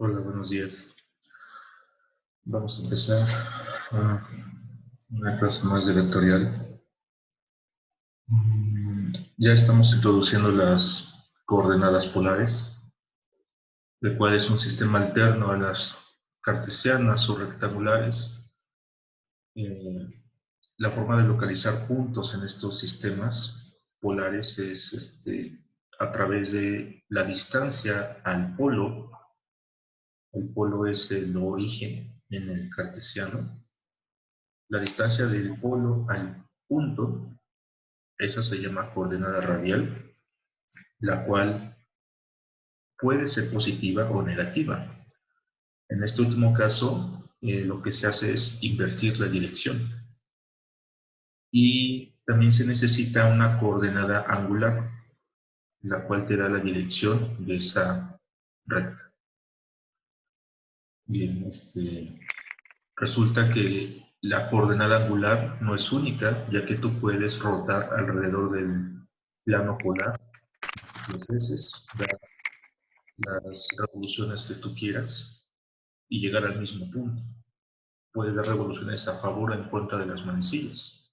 Hola, buenos días. Vamos a empezar ah, una clase más de vectorial. Ya estamos introduciendo las coordenadas polares, el cual es un sistema alterno a las cartesianas o rectangulares. Eh, la forma de localizar puntos en estos sistemas polares es a través de la distancia al polo. El polo es el origen en el cartesiano. La distancia del polo al punto, esa se llama coordenada radial, la cual puede ser positiva o negativa. En este último caso, lo que se hace es invertir la dirección. Y también se necesita una coordenada angular, la cual te da la dirección de esa recta. Bien, resulta que la coordenada angular no es única, ya que tú puedes rotar alrededor del plano polar las veces, dar las revoluciones que tú quieras y llegar al mismo punto. Puedes dar revoluciones a favor o en contra de las manecillas.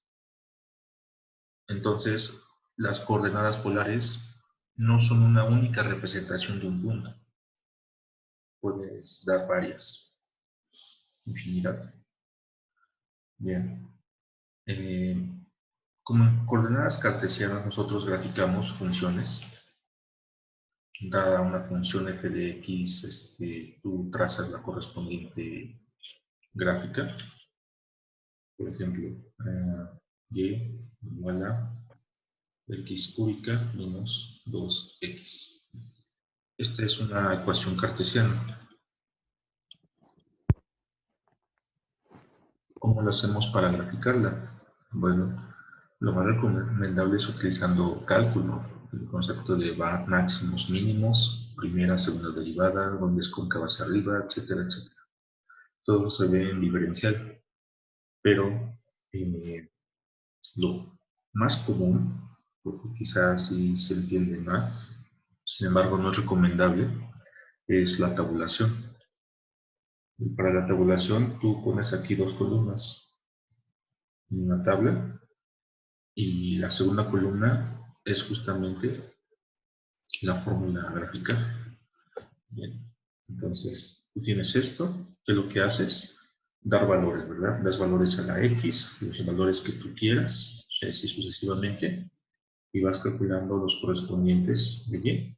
Entonces, las coordenadas polares no son una única representación de un punto. Puedes dar varias, infinidad. Bien. Como en coordenadas cartesianas nosotros graficamos funciones. Dada una función f de x, tú trazas la correspondiente gráfica. Por ejemplo, y igual a x cúbica menos 2x. Esta es una ecuación cartesiana. ¿Cómo lo hacemos para graficarla? Bueno, lo más recomendable es utilizando cálculo, el concepto de máximos, mínimos, primera, segunda derivada, donde es cóncava hacia arriba, etcétera, etcétera. Todo se ve en diferencial, pero lo más común, porque quizás sí se entiende más, sin embargo no es recomendable, es la tabulación. Y para la tabulación tú pones aquí dos columnas en una tabla y la segunda columna es justamente la fórmula gráfica. Bien, entonces tú tienes esto, que lo que haces, dar valores, ¿verdad? Das valores a la x, los valores que tú quieras, así sucesivamente, y vas calculando los correspondientes de y,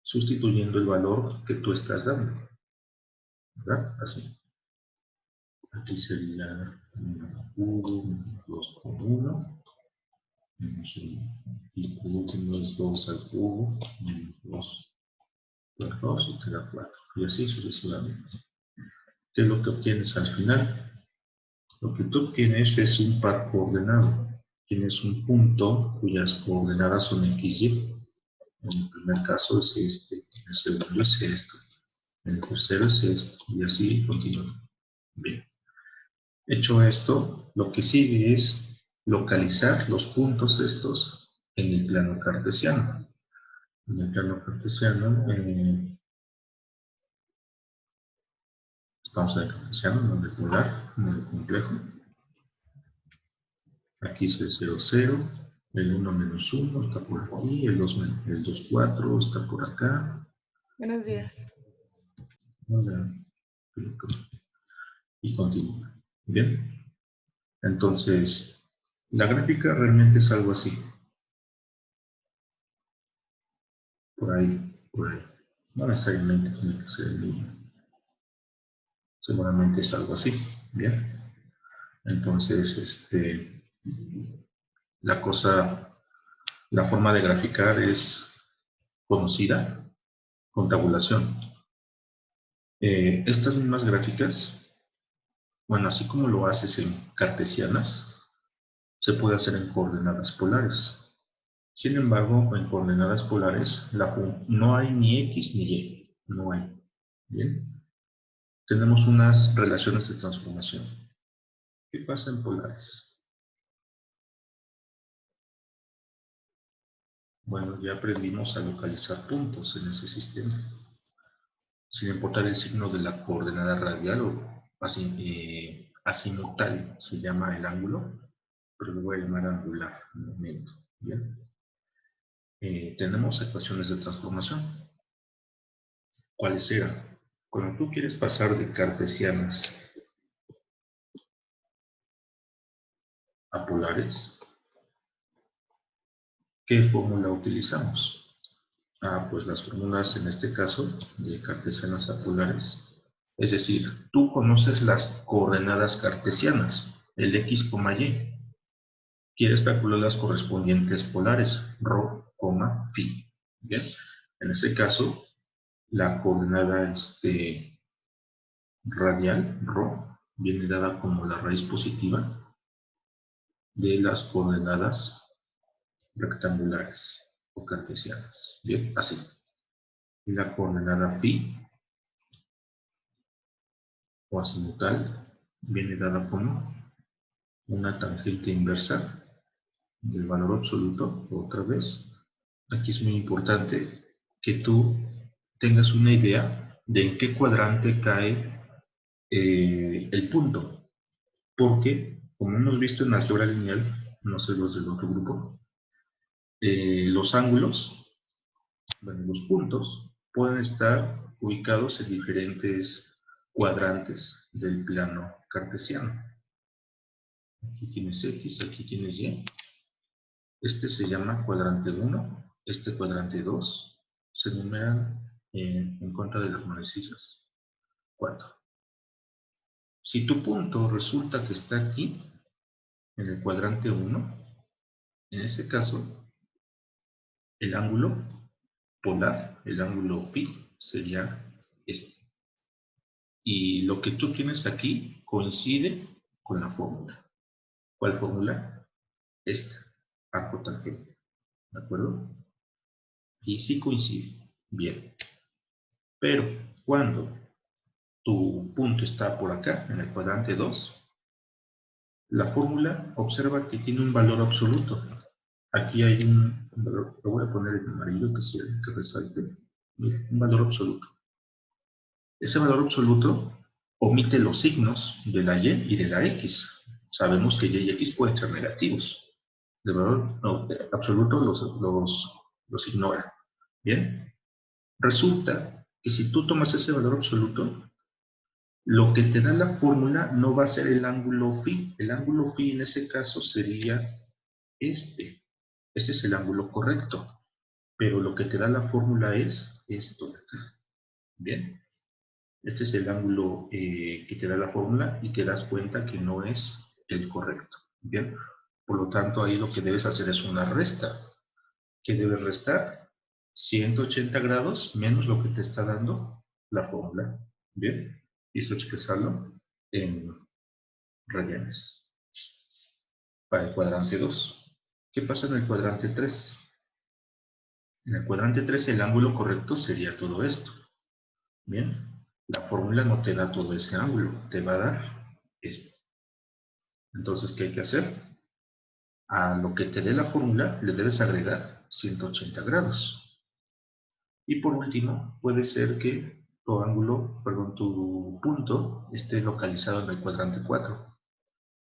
sustituyendo el valor que tú estás dando, ¿verdad? Así. Aquí sería 1, 2 por 1, menos 1. Y por último es 2 al cubo, menos 2 por 2 y te da 4. Y así sucesivamente. ¿Qué es lo que obtienes al final? Lo que tú obtienes es un par coordenado. Tienes un punto cuyas coordenadas son x, y. En el primer caso es este, en el segundo es esto, en el tercero es esto, y así continúa. Bien. Hecho esto, lo que sigue es localizar los puntos estos en el plano cartesiano. En el plano cartesiano, estamos en el cartesiano, en el regular, en el complejo. Aquí es el 0, 0, el 1 menos 1 está por aquí, el 2, 4 está por acá. Buenos días. Hola. Y continúa. Bien. Entonces, la gráfica realmente es algo así. Por ahí, por ahí. No necesariamente tiene que ser en línea. Seguramente es algo así. Bien. Entonces, la cosa, la forma de graficar es conocida con tabulación. Estas mismas gráficas, bueno, así como lo haces en cartesianas, se puede hacer en coordenadas polares. Sin embargo, en coordenadas polares no hay ni x ni y, no hay. Bien, tenemos unas relaciones de transformación. ¿Qué pasa en polares? Bueno, ya aprendimos a localizar puntos en ese sistema. sin importar el signo de la coordenada radial o azimutal, se llama el ángulo, pero lo voy a llamar angular en un momento. ¿Bien? Tenemos ecuaciones de transformación. ¿Cuáles eran? Cuando tú quieres pasar de cartesianas a polares, ¿qué fórmula utilizamos? Pues las fórmulas en este caso de cartesianas a polares. Es decir, tú conoces las coordenadas cartesianas, el x, y. Quieres calcular las correspondientes polares, ρ, φ. Bien, en este caso, la coordenada radial, ρ, viene dada como la raíz positiva de las coordenadas rectangulares o cartesianas. Bien, así. Y la coordenada φ o azimutal viene dada como una tangente inversa del valor absoluto, otra vez. Aquí es muy importante que tú tengas una idea de en qué cuadrante cae el punto, porque, como hemos visto en álgebra lineal, no sé los del otro grupo, los ángulos, bueno, los puntos, pueden estar ubicados en diferentes cuadrantes del plano cartesiano. Aquí tienes X, aquí tienes Y. Este se llama cuadrante 1, este cuadrante 2, se enumeran en contra de las manecillas 4. Si tu punto resulta que está aquí, en el cuadrante 1, en ese caso, el ángulo polar, el ángulo φ, sería este. Y lo que tú tienes aquí coincide con la fórmula. ¿Cuál fórmula? Esta, arco tangente. ¿De acuerdo? Y sí coincide. Bien. Pero cuando tu punto está por acá, en el cuadrante 2, la fórmula observa que tiene un valor absoluto. Aquí hay un valor, lo voy a poner en amarillo que resalte. Mira, un valor absoluto. Ese valor absoluto omite los signos de la y y de la x. Sabemos que y x pueden ser negativos. De valor absoluto los ignora. Bien. Resulta que si tú tomas ese valor absoluto, lo que te da la fórmula no va a ser el ángulo φ. El ángulo φ en ese caso sería este. Ese es el ángulo correcto. Pero lo que te da la fórmula es esto de acá. Bien. Este es el ángulo que te da la fórmula y te das cuenta que no es el correcto. Bien. Por lo tanto, ahí lo que debes hacer es una resta. ¿Qué debes restar? 180 grados menos lo que te está dando la fórmula. Bien. Y eso expresarlo en radianes. Para el cuadrante 2. ¿Qué pasa en el cuadrante 3? En el cuadrante 3 el ángulo correcto sería todo esto. Bien. La fórmula no te da todo ese ángulo, te va a dar esto. Entonces, ¿qué hay que hacer? A lo que te dé la fórmula le debes agregar 180 grados. Y por último, puede ser que tu punto esté localizado en el cuadrante 4.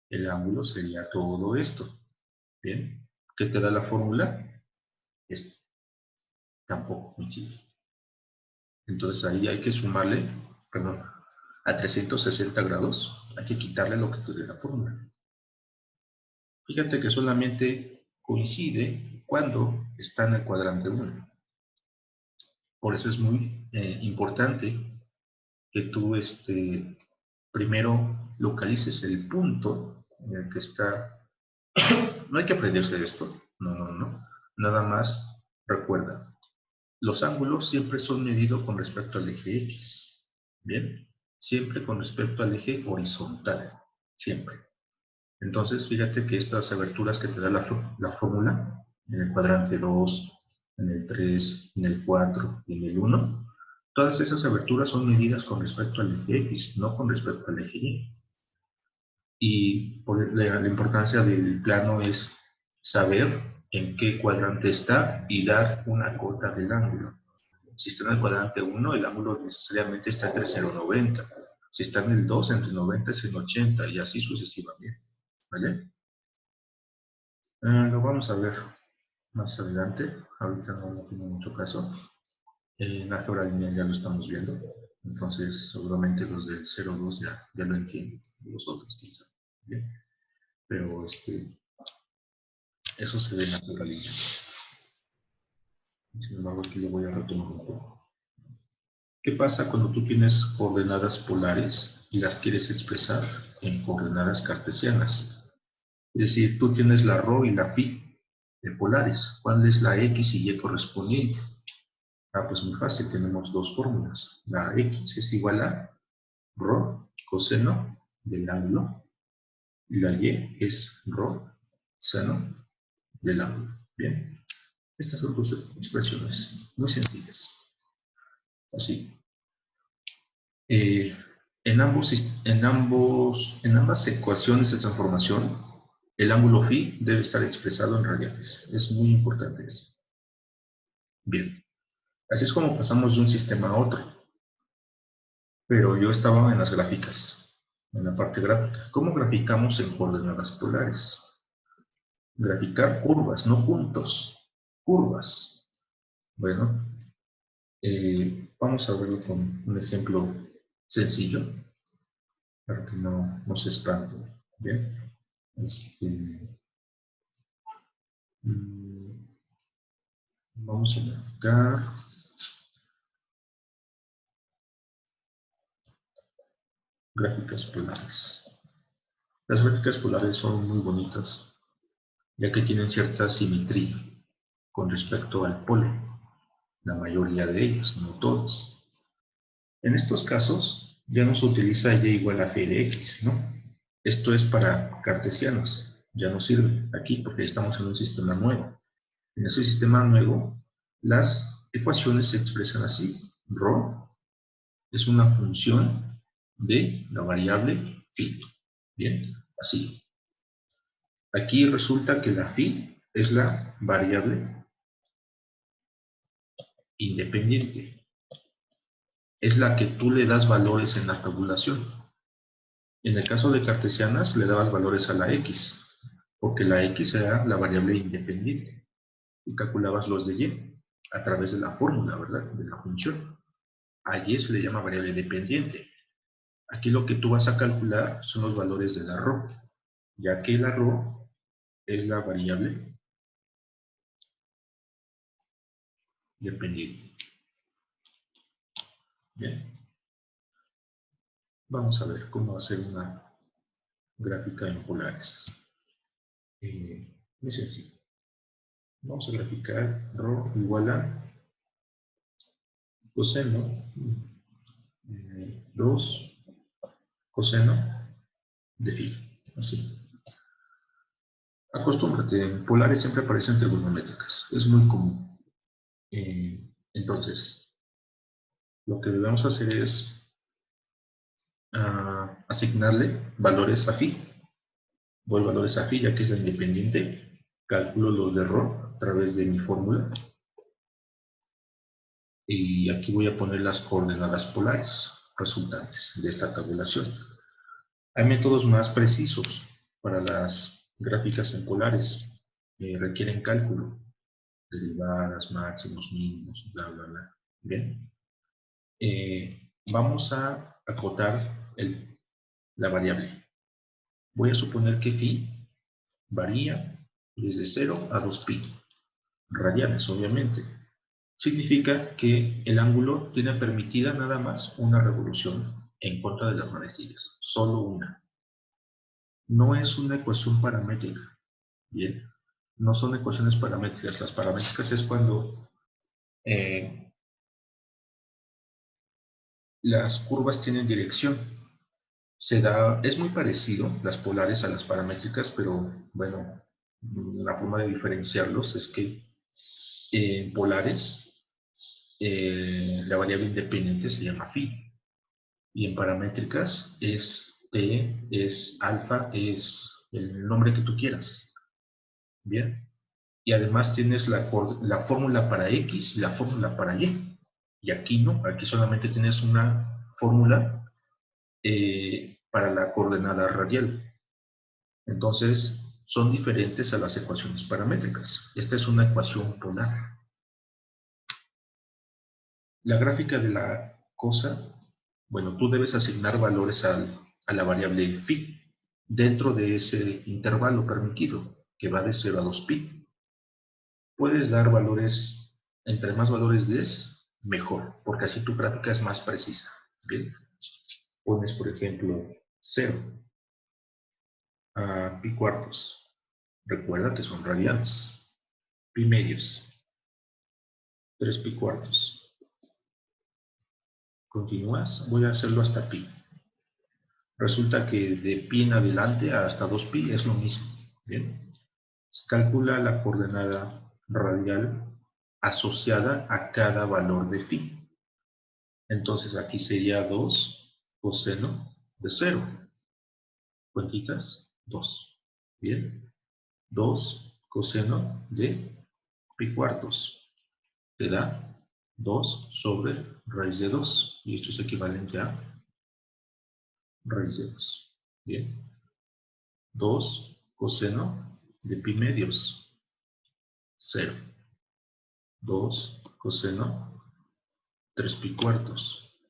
El ángulo sería todo esto. Bien. ¿Qué te da la fórmula? Esto. Tampoco coincide. Entonces ahí hay que sumarle, perdón, a 360 grados, hay que quitarle lo que te dé la fórmula. Fíjate que solamente coincide cuando está en el cuadrante 1. Por eso es muy importante que tú primero localices el punto en el que está. No hay que aprenderse esto, no. Nada más recuerda, los ángulos siempre son medidos con respecto al eje X. ¿Bien? Siempre con respecto al eje horizontal. Siempre. Entonces, fíjate que estas aberturas que te da la fórmula, en el cuadrante 2, en el 3, en el 4 y en el 1, todas esas aberturas son medidas con respecto al eje X, no con respecto al eje Y. Y por la importancia del plano es saber en qué cuadrante está y dar una cota del ángulo. Si está en el cuadrante 1, el ángulo necesariamente está entre 0,90. Si está en el 2, entre 90 y 180, y así sucesivamente. ¿Vale? Lo vamos a ver más adelante. Ahorita no tiene mucho caso. En álgebra lineal ya lo estamos viendo. Entonces, seguramente los del 0,2 ya lo entienden. Los otros, quién sabe. ¿Bien? Pero eso se ve en álgebra lineal. Sin embargo, aquí lo voy a retomar un poco. ¿Qué pasa cuando tú tienes coordenadas polares y las quieres expresar en coordenadas cartesianas? Es decir, tú tienes la ρ y la φ de polares. ¿Cuál es la x y y correspondiente? Pues muy fácil, tenemos dos fórmulas. La x es igual a ρ coseno del ángulo y la y es ρ seno del ángulo. Bien, estas son dos expresiones muy sencillas. Así. En ambas ecuaciones de transformación, el ángulo φ debe estar expresado en radianes. Es muy importante eso. Bien, así es como pasamos de un sistema a otro. Pero yo estaba en las gráficas, en la parte gráfica. ¿Cómo graficamos en coordenadas polares? Graficar curvas, no puntos. Curvas. Bueno, vamos a verlo con un ejemplo sencillo, para que no se espante. Bien. Vamos a graficar gráficas polares. Las gráficas polares son muy bonitas, ya que tienen cierta simetría con respecto al polo. La mayoría de ellas, no todas. En estos casos, ya no se utiliza y igual a f de x, ¿no? Esto es para cartesianos, ya no sirve aquí porque estamos en un sistema nuevo. En ese sistema nuevo, las ecuaciones se expresan así. Ρ es una función de la variable φ. Bien, así. Aquí resulta que la φ es la variable independiente. Es la que tú le das valores en la tabulación. En el caso de cartesianas, le dabas valores a la x, porque la x era la variable independiente. Y calculabas los de y a través de la fórmula, ¿verdad? De la función. A y se le llama variable dependiente. Aquí lo que tú vas a calcular son los valores de la ρ, ya que la ρ es la variable dependiente. Bien. Vamos a ver cómo hacer una gráfica en polares. Muy sencillo. Vamos a graficar ρ igual a coseno 2 coseno de phi. Así. Acostúmbrate, en polares siempre aparecen trigonométricas. Es muy común. Entonces, lo que debemos hacer es asignarle valores a phi. Voy valores a phi, ya que es la independiente. Calculo los de ρ a través de mi fórmula. Y aquí voy a poner las coordenadas polares resultantes de esta tabulación. Hay métodos más precisos para las gráficas en polares. Requieren cálculo, derivadas, máximos, mínimos, bla, bla, bla. Bien. Vamos a acotar la variable. Voy a suponer que phi varía desde 0 a 2pi. Radianes, obviamente. Significa que el ángulo tiene permitida nada más una revolución en contra de las manecillas, solo una. No es una ecuación paramétrica, ¿bien? No son ecuaciones paramétricas. Las paramétricas es cuando las curvas tienen dirección. Es muy parecido las polares a las paramétricas, pero bueno, la forma de diferenciarlos es que en polares la variable independiente se llama phi. Y en paramétricas es t, es alfa, es el nombre que tú quieras. Bien. Y además tienes la fórmula para x y la fórmula para y. Y aquí no, aquí solamente tienes una fórmula para la coordenada radial. Entonces, son diferentes a las ecuaciones paramétricas. Esta es una ecuación polar. La gráfica de la cosa, bueno, tú debes asignar valores a la variable phi dentro de ese intervalo permitido, que va de 0 a 2pi. Puedes dar valores, entre más valores des, mejor, porque así tu gráfica es más precisa. Bien, pones, por ejemplo, 0 a pi cuartos. Recuerda que son radianes. Pi medios, 3 pi cuartos. Continúas, voy a hacerlo hasta pi. Resulta que de pi en adelante hasta 2pi es lo mismo. Bien, se calcula la coordenada radial asociada a cada valor de phi. Entonces aquí sería 2 coseno de 0. Cuentitas, 2. Bien, 2 coseno de pi cuartos. Te da 2 sobre raíz de 2. Y esto es equivalente a raíz de 2. Bien, 2 coseno de pi medios. 0. 2 coseno 3 pi cuartos.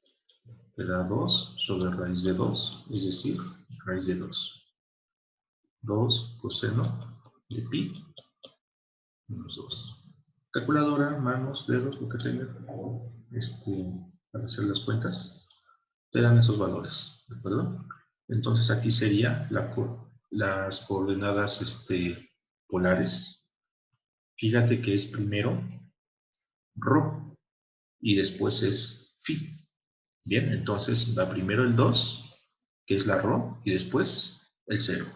Te da 2 sobre raíz de 2, es decir, raíz de 2. 2 coseno de pi menos 2. Calculadora, manos, dedos, lo que tengan, para hacer las cuentas, te dan esos valores, ¿de acuerdo? Entonces aquí sería las coordenadas polares. Fíjate que es primero ρ y después es phi. Bien, entonces va primero el 2, que es la ρ, y después el 0.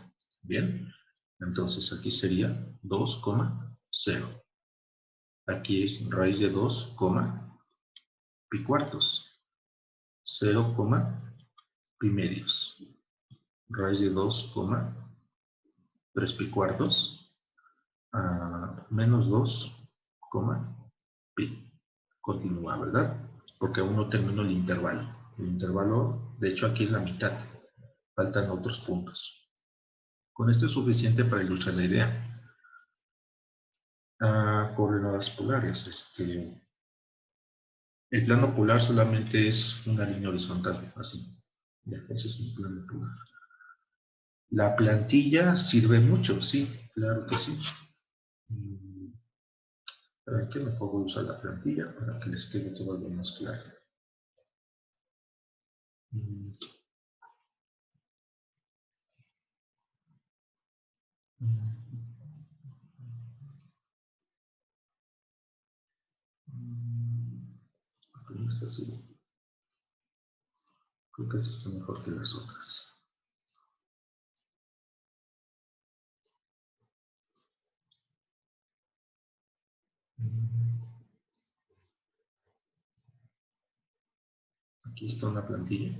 Bien, entonces aquí sería 2, 0. Aquí es raíz de 2, pi cuartos. 0, pi medios. Raíz de 2, 3 pi cuartos. Menos 2, pi. Continúa, ¿verdad? Porque aún no termino el intervalo. El intervalo, de hecho, aquí es la mitad. Faltan otros puntos. Con esto es suficiente para ilustrar la idea. Coordenadas polares. El plano polar solamente es una línea horizontal, así. Ya, ese es un plano polar. La plantilla sirve mucho, sí, claro que sí. A ver, ¿qué me puedo usar la plantilla para que les quede todo algo más claro? Esta sí. Creo que esta está mejor que las otras. Aquí está una plantilla.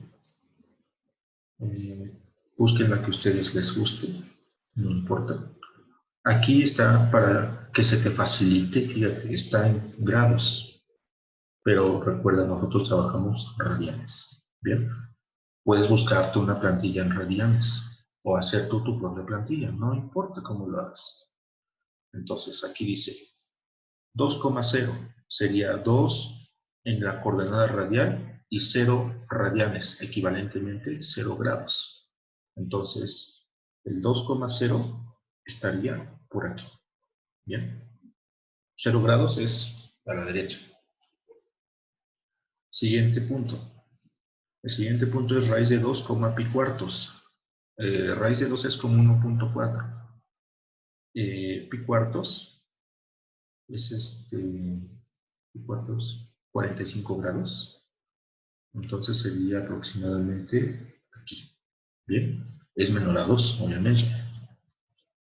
Busquen la que a ustedes les guste, no importa. Aquí está para que se te facilite, fíjate, está en grados, pero recuerda, nosotros trabajamos radianes, ¿bien? Puedes buscarte una plantilla en radianes o hacer tú tu propia plantilla, no importa cómo lo hagas. Entonces aquí dice 2,0 sería 2 en la coordenada radial y 0 radianes, equivalentemente 0 grados. Entonces, el 2,0 estaría por aquí. Bien. 0 grados es a la derecha. Siguiente punto. El siguiente punto es raíz de 2, pi cuartos. Raíz de 2 es como 1.4. Pi cuartos es pi cuartos 45 grados. Entonces sería aproximadamente aquí. Bien. Es menor a 2, obviamente.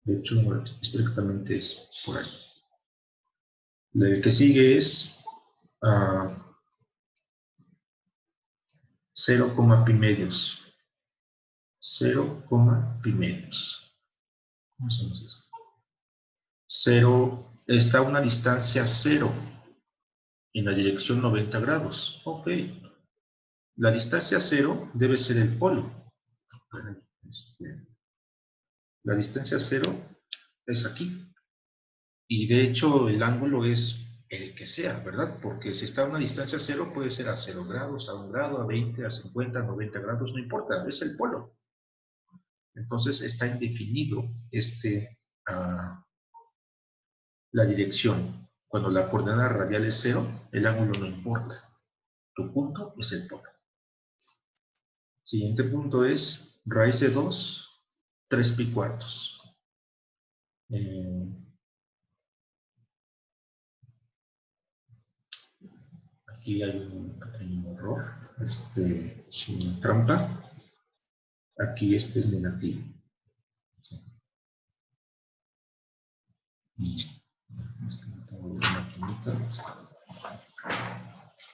De hecho, estrictamente es por ahí. El que sigue es 0, pi medios. 0, pi medios. ¿Cómo hacemos eso? 0, está a una distancia 0 en la dirección 90 grados. Ok. La distancia cero debe ser el polo. La distancia cero es aquí. Y de hecho el ángulo es el que sea, ¿verdad? Porque si está a una distancia cero, puede ser a 0 grados, a 1 grado, a 20, a 50, a 90 grados, no importa, es el polo. Entonces está indefinido la dirección. Cuando la coordenada radial es 0, el ángulo no importa. Tu punto es el polo. Siguiente punto es raíz de 2, 3 pi cuartos. Aquí hay un pequeño error, una trampa. Aquí este es negativo.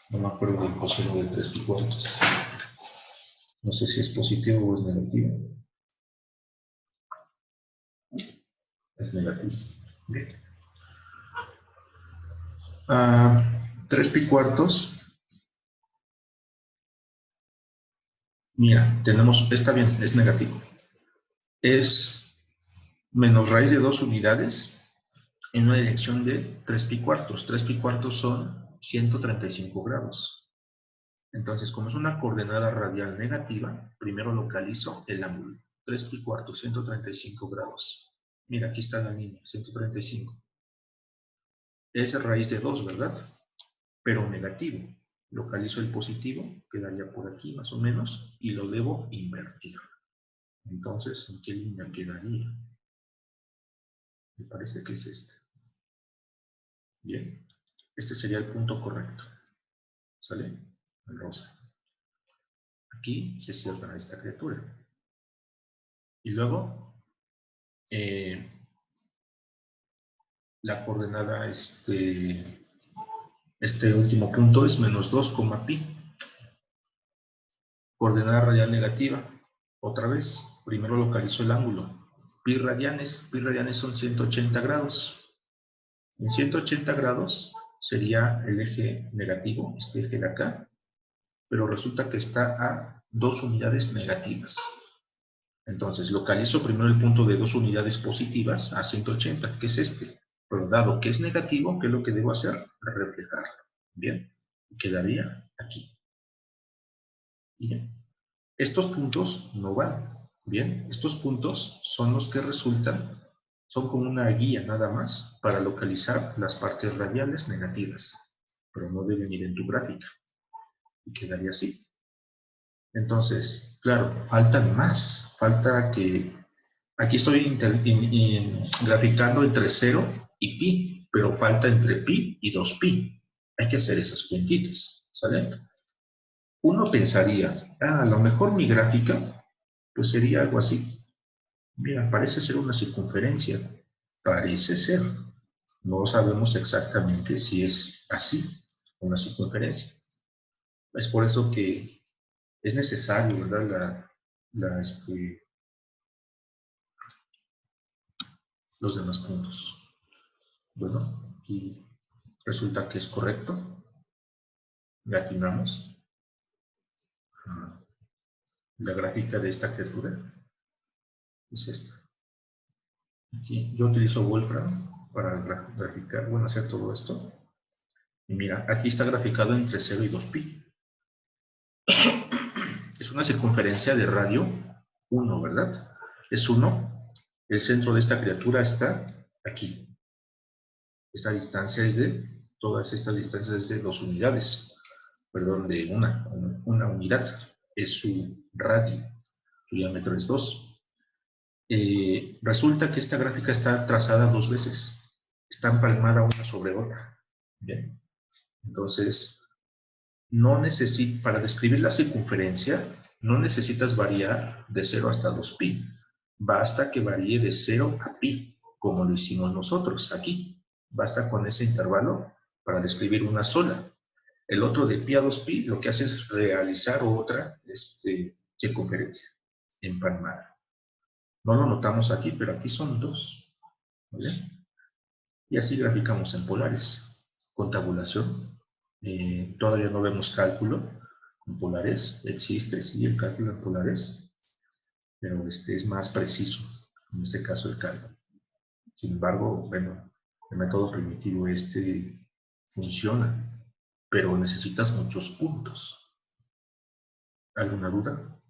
No me acuerdo del coseno de 3 pi cuartos. No sé si es positivo o es negativo. Es negativo. Bien. 3 pi cuartos. Mira, está bien, es negativo. Es menos raíz de 2 unidades en una dirección de 3 pi cuartos. 3 pi cuartos son 135 grados. Entonces, como es una coordenada radial negativa, primero localizo el ángulo. 3 pi cuartos, 135 grados. Mira, aquí está la línea, 135. Es raíz de 2, ¿verdad? Pero negativo. Localizo el positivo, quedaría por aquí más o menos, y lo debo invertir. Entonces, ¿en qué línea quedaría? Me parece que es este. Bien. Este sería el punto correcto. ¿Sale? El rosa. Aquí se cierra esta criatura. Y luego, la coordenada, este último punto es menos 2, pi. Coordenada radial negativa. Otra vez, primero localizo el ángulo. Pi radianes son 180 grados. En 180 grados sería el eje negativo, este eje de acá, pero resulta que está a 2 unidades negativas. Entonces, localizo primero el punto de 2 unidades positivas a 180, que es este. Pero dado que es negativo, ¿qué es lo que debo hacer? Reflejarlo. Bien, quedaría aquí. Bien. Estos puntos no van. Bien, estos puntos son los que resultan, son como una guía nada más para localizar las partes radiales negativas, pero no deben ir en tu gráfica. Y quedaría así. Entonces, claro, faltan más. Falta que... Aquí estoy graficando entre 0 y pi, pero falta entre pi y 2pi. Hay que hacer esas cuentitas, ¿sale? Uno pensaría, a lo mejor mi gráfica pues sería algo así. Mira, parece ser una circunferencia. Parece ser. No sabemos exactamente si es así, una circunferencia. Es por eso que es necesario, ¿verdad? Los demás puntos. Bueno, aquí resulta que es correcto. Le atinamos. La gráfica de esta criatura es esta. Aquí, yo utilizo Wolfram para graficar, bueno, hacer todo esto. Y mira, aquí está graficado entre 0 y 2pi. Es una circunferencia de radio 1, ¿verdad? Es 1. El centro de esta criatura está aquí. Esta distancia es de, todas estas distancias es de 2 unidades. Perdón, de una unidad. Es su radio. Su diámetro es 2. Resulta que esta gráfica está trazada 2 veces. Está empalmada una sobre otra. Bien. Entonces, para describir la circunferencia, no necesitas variar de 0 hasta 2pi. Basta que varíe de 0 a pi, como lo hicimos nosotros aquí. Basta con ese intervalo para describir una sola. El otro de pi a 2pi lo que hace es realizar otra circunferencia empalmada. No lo notamos aquí, pero aquí son 2. ¿Vale? Y así graficamos en polares, con tabulación. Todavía no vemos cálculo en polares. Existe, sí, el cálculo en polares, pero este es más preciso, en este caso el cálculo. Sin embargo, bueno, el método primitivo este funciona, pero necesitas muchos puntos. ¿Alguna duda?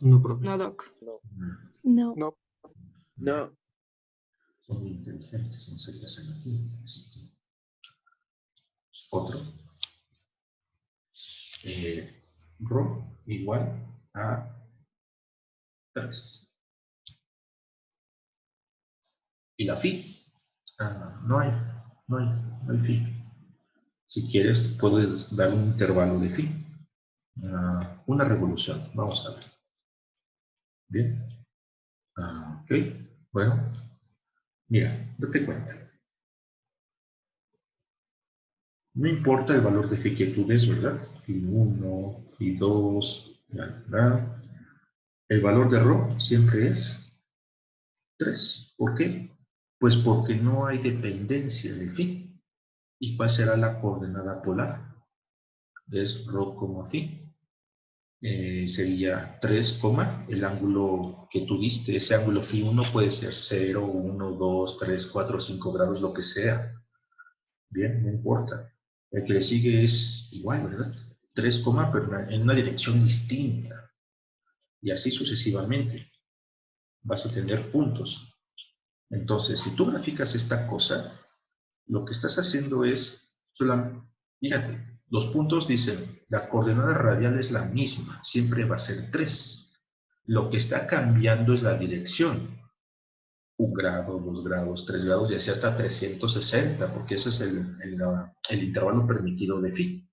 No, profe. No, Doc. No. No. No. Son muy inteligentes, no sé qué hacen aquí. Otro. Rho igual a 3. ¿Y la phi? No hay phi. Si quieres, puedes dar un intervalo de phi. Una revolución, vamos a ver. Bien. Ok, bueno. Mira, date cuenta. No importa el valor de phi que tú des, ¿verdad? Phi 1, phi 2, bla. El valor de rho siempre es 3. ¿Por qué? Pues porque no hay dependencia de phi. ¿Y cuál será la coordenada polar? Es rho, phi. Sería 3, el ángulo que tú diste, ese ángulo phi 1 puede ser 0, 1, 2, 3, 4, 5 grados, lo que sea. Bien, no importa. El que le sigue es igual, ¿verdad? 3, pero en una dirección distinta. Y así sucesivamente. Vas a tener puntos. Entonces, si tú graficas esta cosa, lo que estás haciendo es, fíjate, los puntos dicen, la coordenada radial es la misma, siempre va a ser 3. Lo que está cambiando es la dirección. 1 grado, 2 grados, 3 grados y así hasta 360, porque ese es el intervalo permitido de phi.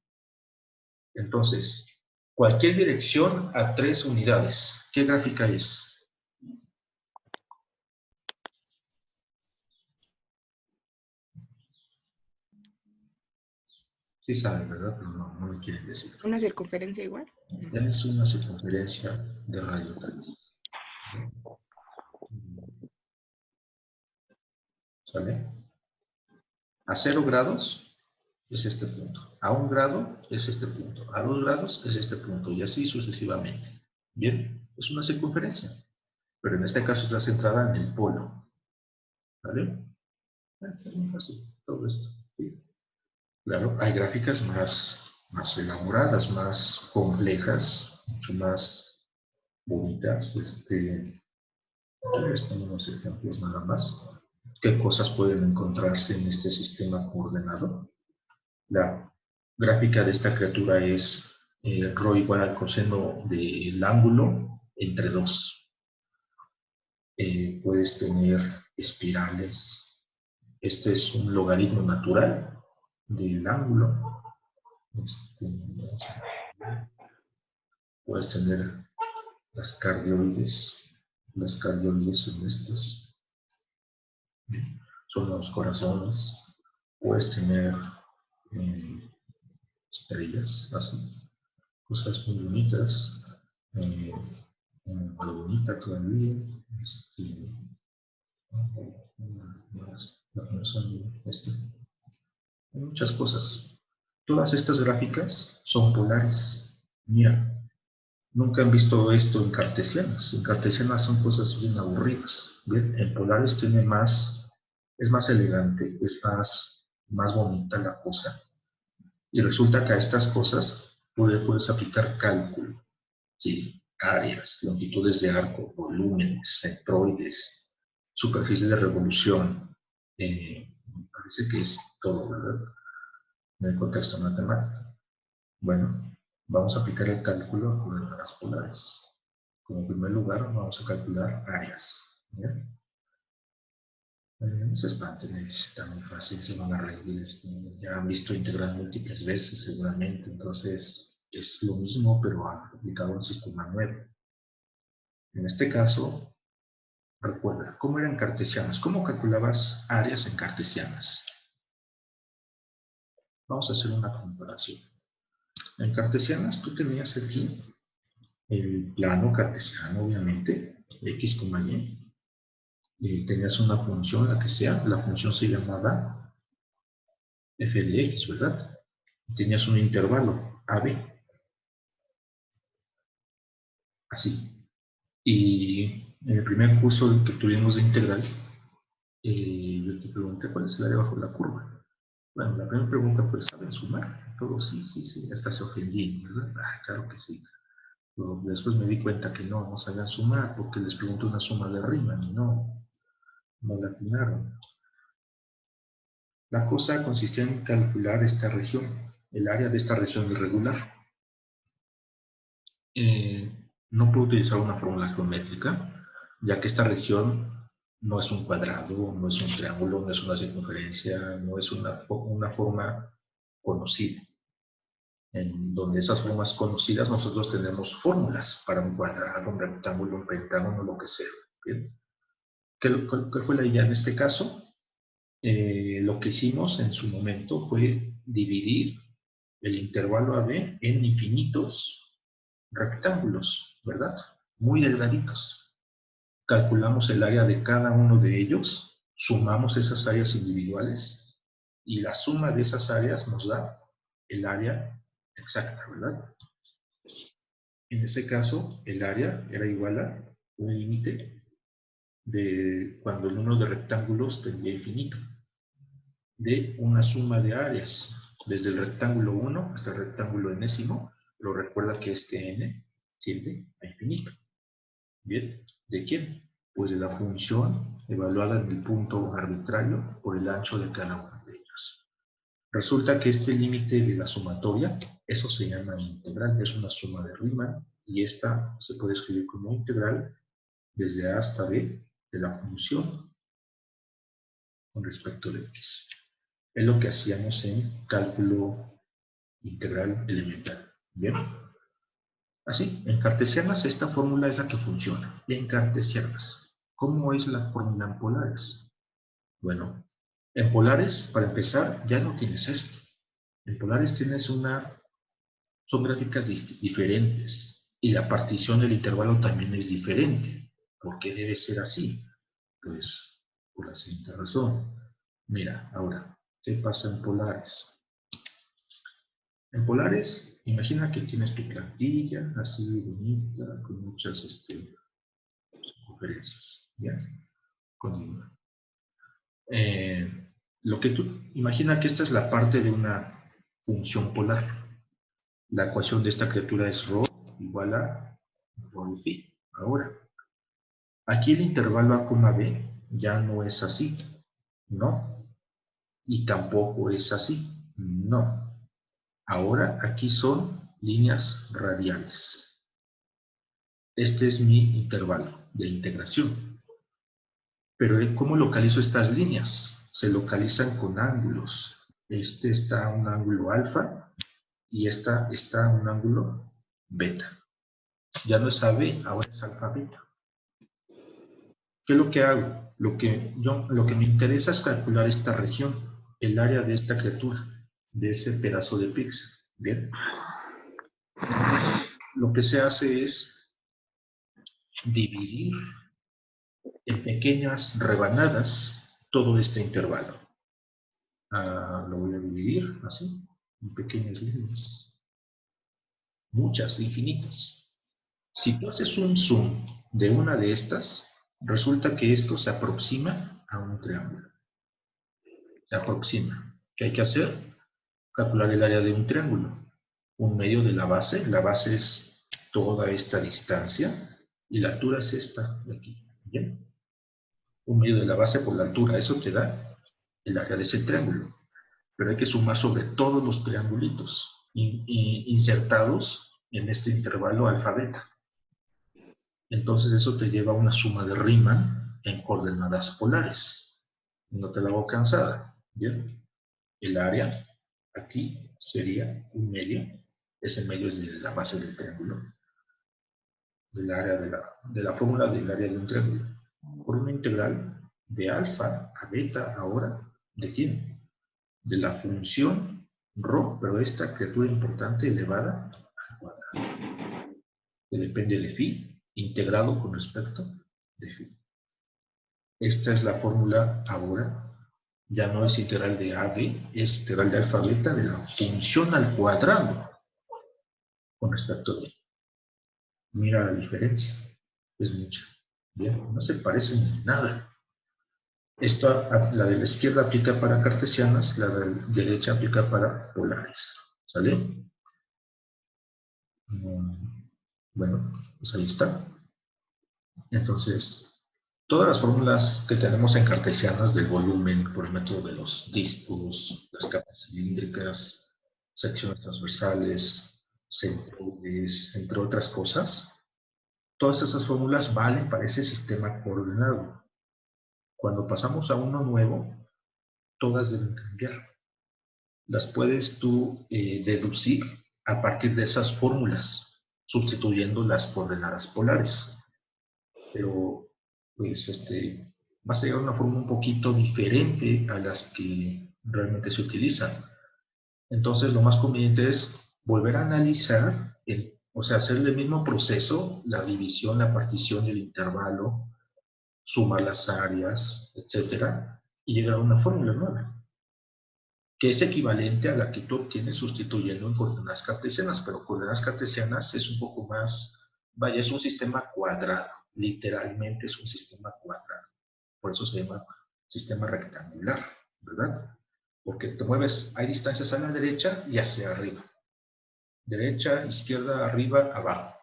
Entonces, cualquier dirección a 3 unidades. ¿Qué gráfica es? Sí saben, ¿verdad? Pero no me quieren decir. ¿Una circunferencia igual? Es una circunferencia de radio 3. ¿Sale? A 0 grados es este punto. A 1 grado es este punto. A 2 grados es este punto. Y así sucesivamente. Bien, es una circunferencia. Pero en este caso está centrada en el polo. ¿Vale? Es muy fácil todo esto. ¿Sí? Claro, hay gráficas más elaboradas, más complejas, mucho más bonitas. Aquí están unos ejemplos nada más. ¿Qué cosas pueden encontrarse en este sistema coordenado? La gráfica de esta criatura es rho igual al coseno del ángulo entre 2. Puedes tener espirales. Este es un logaritmo natural del ángulo. Puedes tener las cardioides. Las cardioides son estas. Son los corazones. Puedes tener estrellas, así. Cosas muy bonitas. Muy bonita todavía. Hay muchas cosas. Todas estas gráficas son polares. Mira, nunca han visto esto en cartesianas. En cartesianas son cosas bien aburridas. Bien, en polares tiene más, es más elegante, es más bonita la cosa. Y resulta que a estas cosas puedes aplicar cálculo. Sí, áreas, longitudes de arco, volúmenes, centroides, superficies de revolución. Me parece que es todo, ¿verdad? En el contexto matemático. Bueno, vamos a aplicar el cálculo a coordenadas polares. Como primer lugar, vamos a calcular áreas. ¿Bien? No se espanten, está muy fácil, se van a reír. Ya han visto integral múltiples veces seguramente, entonces es lo mismo, pero aplicado a un sistema nuevo. En este caso, recuerda, ¿cómo eran cartesianas? ¿Cómo calculabas áreas en cartesianas? Vamos a hacer una comparación. En cartesianas tú tenías aquí el plano cartesiano, obviamente, x, y, tenías una función, la que sea, la función se llamaba f de x, ¿verdad? Tenías un intervalo, AB, así. Y en el primer curso que tuvimos de integral, yo te pregunté cuál es el área bajo la curva. Bueno, la primera pregunta, pues, ¿saben sumar? Todo sí, sí, sí, hasta se ofendí, ¿verdad? Ah, claro que sí. Pero después me di cuenta que no sabían sumar, porque les pregunté una suma de Riemann y no la atinaron. La cosa consistía en calcular esta región, el área de esta región irregular. No puedo utilizar una fórmula geométrica, ya que esta región no es un cuadrado, no es un triángulo, no es una circunferencia, no es una forma conocida. En donde esas formas conocidas nosotros tenemos fórmulas para un cuadrado, un rectángulo, un pentágono, lo que sea. ¿Bien? ¿Cuál fue la idea en este caso? Lo que hicimos en su momento fue dividir el intervalo AB en infinitos rectángulos, ¿verdad? Muy delgaditos. Calculamos el área de cada uno de ellos, sumamos esas áreas individuales y la suma de esas áreas nos da el área exacta, ¿verdad? En este caso, el área era igual a un límite de cuando el número de rectángulos tendía infinito, de una suma de áreas, desde el rectángulo 1 hasta el rectángulo enésimo, pero recuerda que este n tiende a infinito. ¿Bien? ¿De quién? Pues de la función evaluada en el punto arbitrario por el ancho de cada uno de ellos. Resulta que este límite de la sumatoria, eso se llama integral, es una suma de Riemann, y esta se puede escribir como integral desde A hasta B de la función con respecto de x. Es lo que hacíamos en cálculo integral elemental. ¿Bien? Así, en cartesianas esta fórmula es la que funciona. En cartesianas. ¿Cómo es la fórmula en polares? Bueno, en polares, para empezar, ya no tienes esto. En polares tienes son gráficas diferentes. Y la partición del intervalo también es diferente. ¿Por qué debe ser así? Pues, por la siguiente razón. Mira, ahora, ¿qué pasa en polares? En polares, imagina que tienes tu plantilla, así bonita, con muchas conferencias, ¿ya? Continúa. Lo que tú, imagina que esta es la parte de una función polar. La ecuación de esta criatura es ρ igual a ρ de phi. Ahora, aquí el intervalo A, B ya no es así, ¿no? Y tampoco es así, no. Ahora aquí son líneas radiales. Este es mi intervalo de integración. Pero ¿cómo localizo estas líneas? Se localizan con ángulos. Este está a un ángulo alfa y esta está a un ángulo beta. Ya no es AB, ahora es alfa beta. ¿Qué es lo que hago? Lo que me interesa es calcular esta región, el área de esta criatura, de ese pedazo de píxel. ¿Bien? Lo que se hace es dividir en pequeñas rebanadas todo este intervalo. Lo voy a dividir así, en pequeñas líneas. Muchas, infinitas. Si tú haces un zoom de una de estas, resulta que esto se aproxima a un triángulo. Se aproxima. ¿Qué hay que hacer? Calcular el área de un triángulo. Un medio de la base. La base es toda esta distancia y la altura es esta de aquí. ¿Bien? Un medio de la base por la altura. Eso te da el área de ese triángulo. Pero hay que sumar sobre todos los triangulitos insertados en este intervalo alfa-beta. Entonces eso te lleva a una suma de Riemann en coordenadas polares. No te la hago cansada. ¿Bien? El área aquí sería un medio. Ese medio es de la base del triángulo. Del área de la fórmula del área de un triángulo. Por una integral de alfa a beta ahora. ¿De quién? De la función ρ, pero esta criatura importante elevada al cuadrado. Que depende de phi, integrado con respecto de phi. Esta es la fórmula ahora. Ya no es integral de a b, es integral de alfa beta de la función al cuadrado con respecto a b. Mira la diferencia, es mucha. Bien, no se parecen en nada. Esto, la de la izquierda aplica para cartesianas, la de la derecha aplica para polares. ¿Sale? Bueno, pues ahí está. Entonces, todas las fórmulas que tenemos en cartesianas del volumen por el método de los discos, las capas cilíndricas, secciones transversales, centroides, entre otras cosas, todas esas fórmulas valen para ese sistema coordenado. Cuando pasamos a uno nuevo, todas deben cambiar. Las puedes tú deducir a partir de esas fórmulas, sustituyendo las coordenadas polares. Pero, pues, vas a llegar a una forma un poquito diferente a las que realmente se utilizan. Entonces, lo más conveniente es volver a analizar, o sea, hacer el mismo proceso, la división, la partición del intervalo, sumar las áreas, etcétera, y llegar a una fórmula nueva, que es equivalente a la que tú obtienes sustituyendo en coordenadas cartesianas, pero coordenadas cartesianas es un poco más, vaya, es un sistema cuadrado, literalmente es un sistema cuadrado, por eso se llama sistema rectangular, ¿verdad? Porque te mueves, hay distancias a la derecha y hacia arriba, derecha, izquierda, arriba, abajo.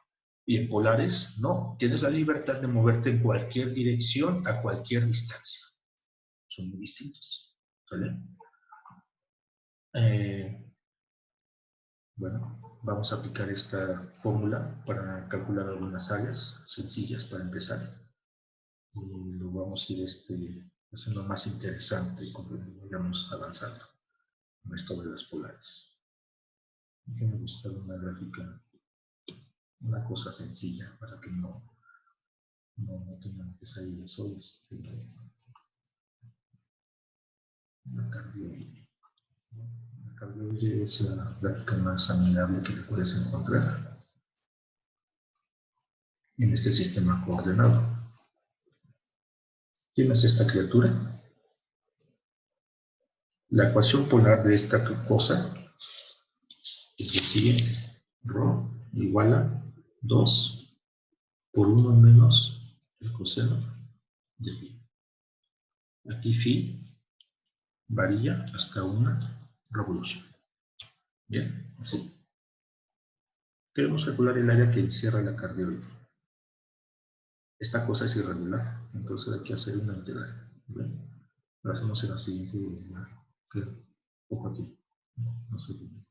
Y en polares, no, tienes la libertad de moverte en cualquier dirección a cualquier distancia. Son muy distintos, ¿vale? Bueno, vamos a aplicar esta fórmula para calcular algunas áreas sencillas para empezar. Y lo vamos a ir haciendo más interesante conforme vayamos avanzando en esto de las polares. Déjenme buscar una gráfica, una cosa sencilla para que no tengan pesadillas hoy. La cardioide. La cardioide es la gráfica más amigable que puedes encontrar en este sistema coordenado. ¿Quién es esta criatura? La ecuación polar de esta cosa es la siguiente. Rho igual a 2 por 1 menos el coseno de phi. Aquí phi varía hasta una revolución. Bien, así. Queremos calcular el área que encierra la cardioide. Esta cosa es irregular, entonces hay que hacer una integral. Bien, lo hacemos en la siguiente diagonal. Poco a ti. No sé bien.